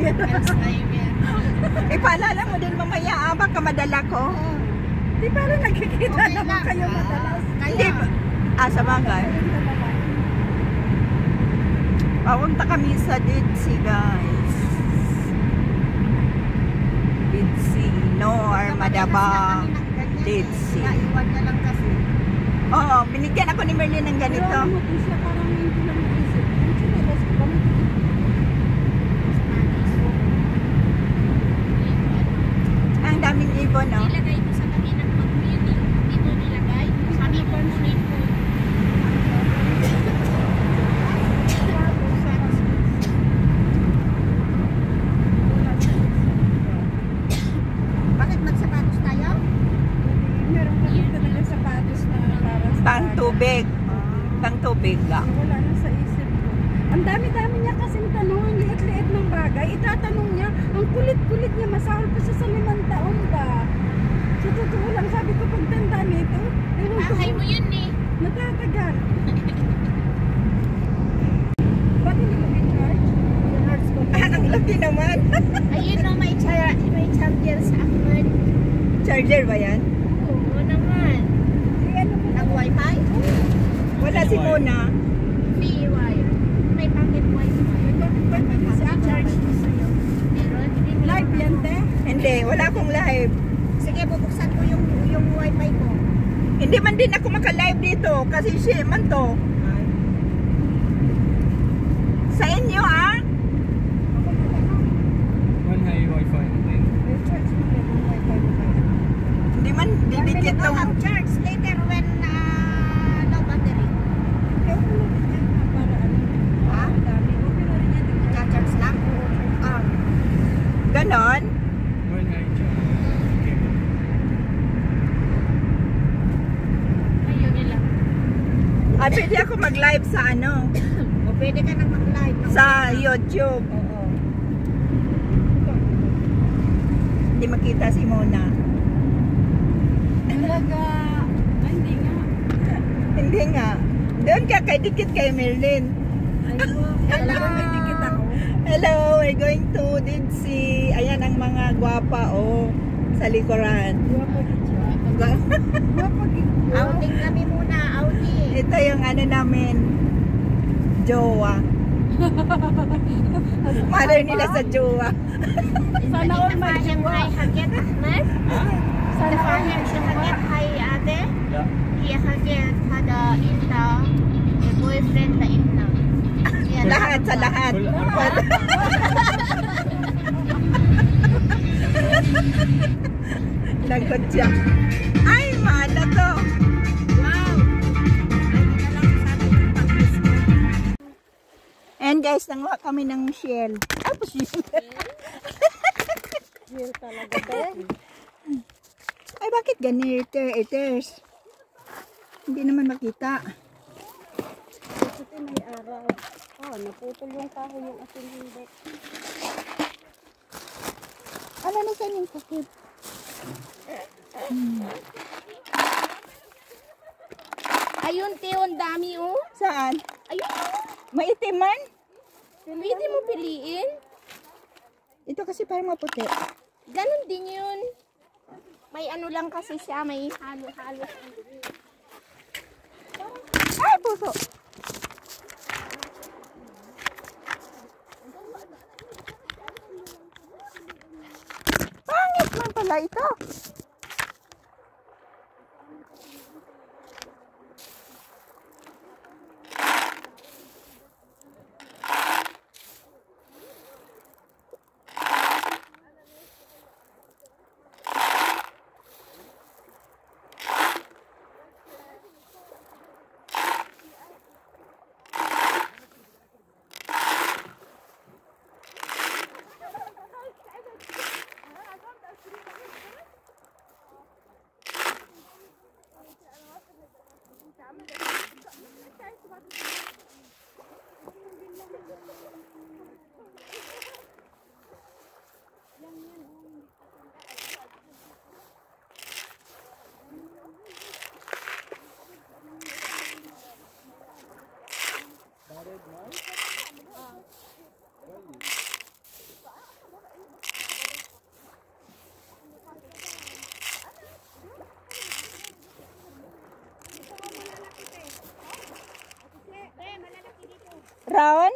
Alzheimer. Ipaalala mo din mamaya, baka madala ko. Di parang nagkikita naman kayo madalas. Hindi ba? Sa bagay. Papunta kami sa Dead Sea, guys. Dead Sea. Nor Madaba. Dead Sea. Naiwan na lang kasi. Oo, binigyan ako ni Merlin ng ganito. Pero ano po siya, parang hindi lang naisip. Ang sinilas ko ba? Ang daming ibon, no? Nilagay mo sa kami ng pag-mini. Hindi mo nilagay. Sabi ko mo rin po. Bakit magsapatos tayo? Meron kami talaga sapatos na parang sa Pang tubig. Pang tubig, wala na sa isip ko. Ang dami-dami niya kasing tanong, ang liit-liit ng bagay. Itatanong niya, ang kulit-kulit niya, masahol pa siya sa 5 taon ba? Sa totoo lang, sabi ko pagtanda nito, Bahay mo yun eh. natatagal. Ba't hindi mo in-charge? In-charge ko. Ang laki naman. Ayun no, may charger sa akin. Charger ba yan? Oo naman. Ano mo? Nag-wifi? Wala si Mona. Free wire. May pocket wifi. Charge mo sa'yo. Meron? Live yan, te? Hindi, wala akong live. Sige, bubuksan ko yung wifi ko. Hindi man din ako maka-live dito kasi shit man to. Sa inyo, One high Wi-Fi natin. I-charge mo yan ang wifi mo kaya. Hindi man didikit I'll tong have charge later when no battery. Kaya ko na rin yan, para ano. Ha? Ang dami. Okay na rin yan. Charge lang? ganon. One high cable. Ayun nila. Pwede ako mag-live sa ano? O pwede ka nang mag-live. Sa YouTube. Oo. Hindi makita si Mona. Talaga. Ay, hindi nga. Hindi nga. Doon ka kay dikit kay Merlin. Ay, talaga may dikit ako. Hello, we're going to Dead Sea. Ayan ang mga gwapa sa likuran. Guwapa gito. Guwapa gito. Outing kami muna, outing. Ito yung ano namin, jowa. Mother nila sa jowa. Sana all may jowa. Hay haget Ahmed. Sana all may Siya jowa. haget hay ate. Yeah. Iya haget hada inna. Boyfriend na inna. Iya, Lahat sa lahat. Lagot siya. Ay, mala to. Wow. Ay, hindi na lang sabi yung pag-miss ko. And guys, nanguha kami ng shell. Shell. Real talaga, te. Ay, bakit ganito? Iters. Hindi naman makita. Kasi may araw. Oh, naputol yung kahoy yung asin hindi. Ano na saan yung sakit? Ayun, Teo, ang dami oh. Saan? Ayun. Maitim man? Pwede mo piliin. Ito kasi parang maputi. Ganon din yun. May ano lang kasi siya, may halo-halo. Ay, puso! Pangit man pala ito. Round?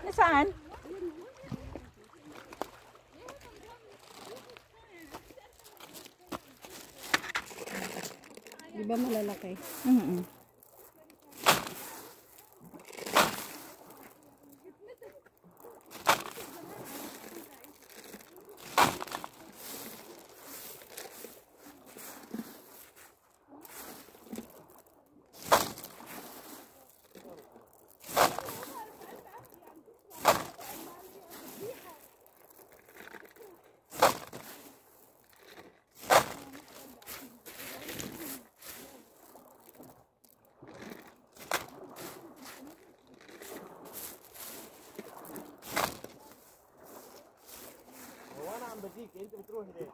Nasaan? Di ba malalaki? Mm-mm. انت بتروحي ليه؟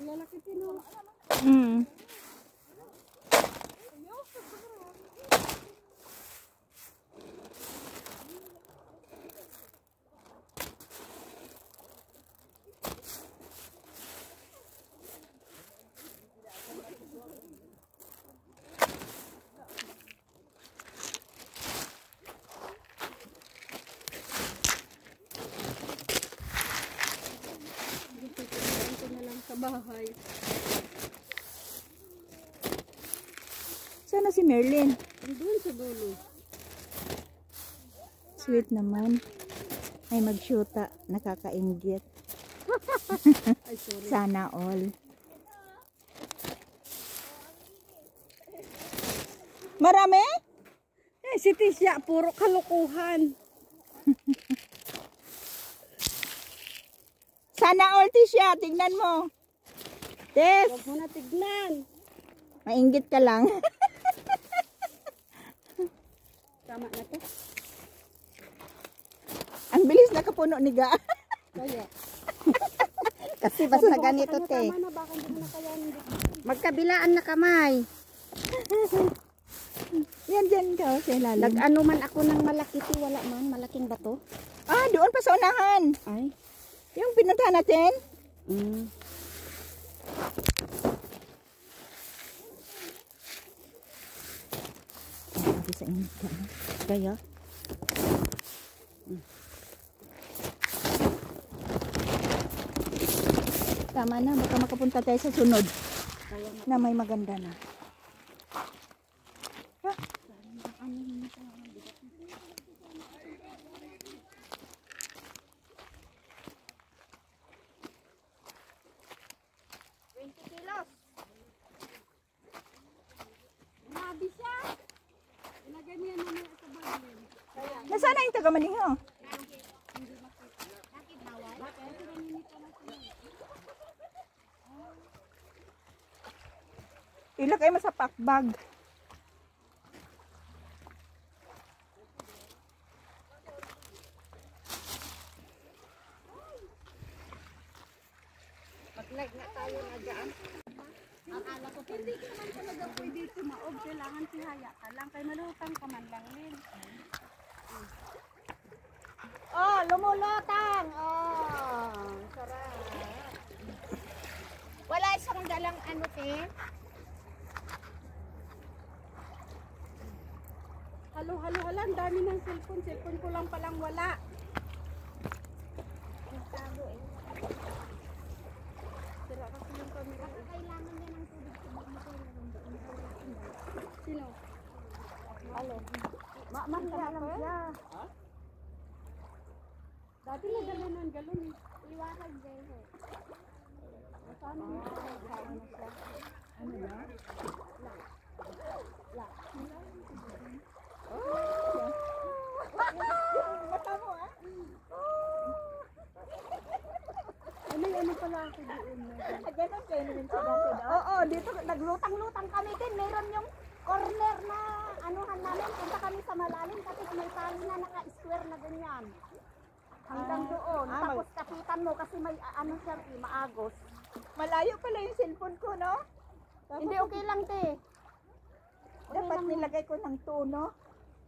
Lalaki tino. Mm. Ito na lang sa bahay. Sana si Merlin? Doon sa dulo. Sweet naman. Ay magsyuta. Nakakainggit. Ay, sorry. Sana all. Marami? Eh, si Tisha, puro kalukuhan. Sana all, Tisha. Tignan mo. Tes, Huwag mo na tignan. mainggit ka lang. Tama na to. Ang bilis nakapuno ni Ga. Kaya. Kasi basta ganito, te. Tama na, baka hindi mo na kayanin dito. Magkabilaan na kamay. Yan dyan ka, sa ilalim. Nag-ano man ako ng malaki, wala man, malaking bato. Ah, doon pa sa unahan. Ay. Yung pinuntahan natin. Sabi sa inyo ka. Kaya? Tama na, baka makapunta tayo sa sunod. Na may maganda na. Ha? Grabe siya. Ilagay mo yan naman sa bagay. Nasaan na yung tagamaningo? Ilagay mo sa pack bag. Mag-like na tayo na dyan. Akala ko hindi ka naman talaga pwede tumaob. Kailangan tihaya ka lang. Kaya malutang ka man lang din. Oh, lumulutang. Oh, sarap. Wala isang dalang ano, te. Halo-halo lang. Dami ng cellphone. Cellphone ko lang palang wala. Nagtago eh. Sira kasi yung camera. Baka kailangan niya ng tubig Mahira lang siya. Dati na galon eh. Iwakan din ho. Saan mo? Ano na? Mata mo ah. Ano pala ako doon? Ganun kayo naman sa dati daw. Oo, dito naglutang-lutang kami din. Meron yung corner na anuhan namin. Punta kami sa malalim kasi may tali na naka-square na ganyan. Hanggang doon. Tapos kapitan mo kasi may ano siya, maagos. Malayo pala yung cellphone ko, no? Dapat, Hindi okay lang, te. dapat nilagay ko ng tono.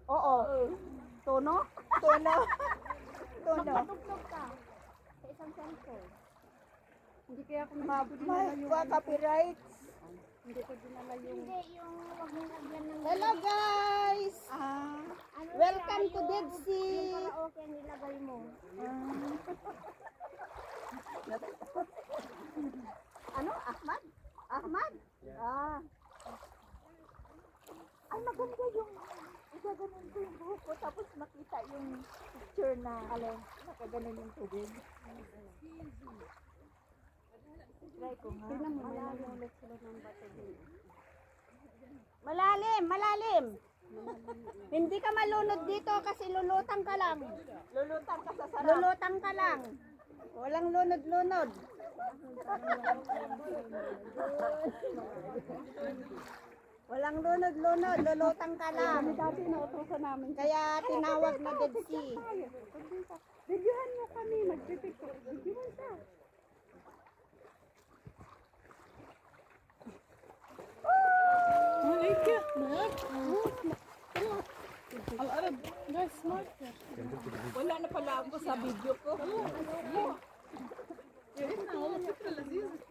Oo. Tono? Tono. Tono. Magpatugtog ka. Sa isang cellphone. Hindi kaya ako dinala yung... Copyright. Hindi ko dinala yung... Hindi, yung wag mong lagyan ng... Hello, guys! Ano Welcome siya, to Dead yung Sea. karaoke ang nilagay mo. Ano? Ahmad? Ahmad? Ah. Ay, maganda yung igaganon ko yung buhok ko tapos makita yung picture na nakaganon yung tubig. Try ko nga. Tingnan mo, may nalulit sila ng bato din. Malalim, malalim. Hindi ka malunod dito kasi lulutang ka lang. Lulutang ka sa sarap. Lulutang ka lang. Walang lunod-lunod. Walang lunod-lunod, lulutang ka lang. Dati nautosan namin. Kaya tinawag na Dead Sea. Videohan mo kami, magpipicture. Videohan ka. Wala na pala ako sa video ko.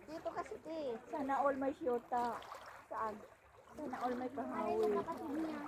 Dito kasi te. Sana all may syota. Saan? Sana all may Ano kahawi. yung kapatid niya?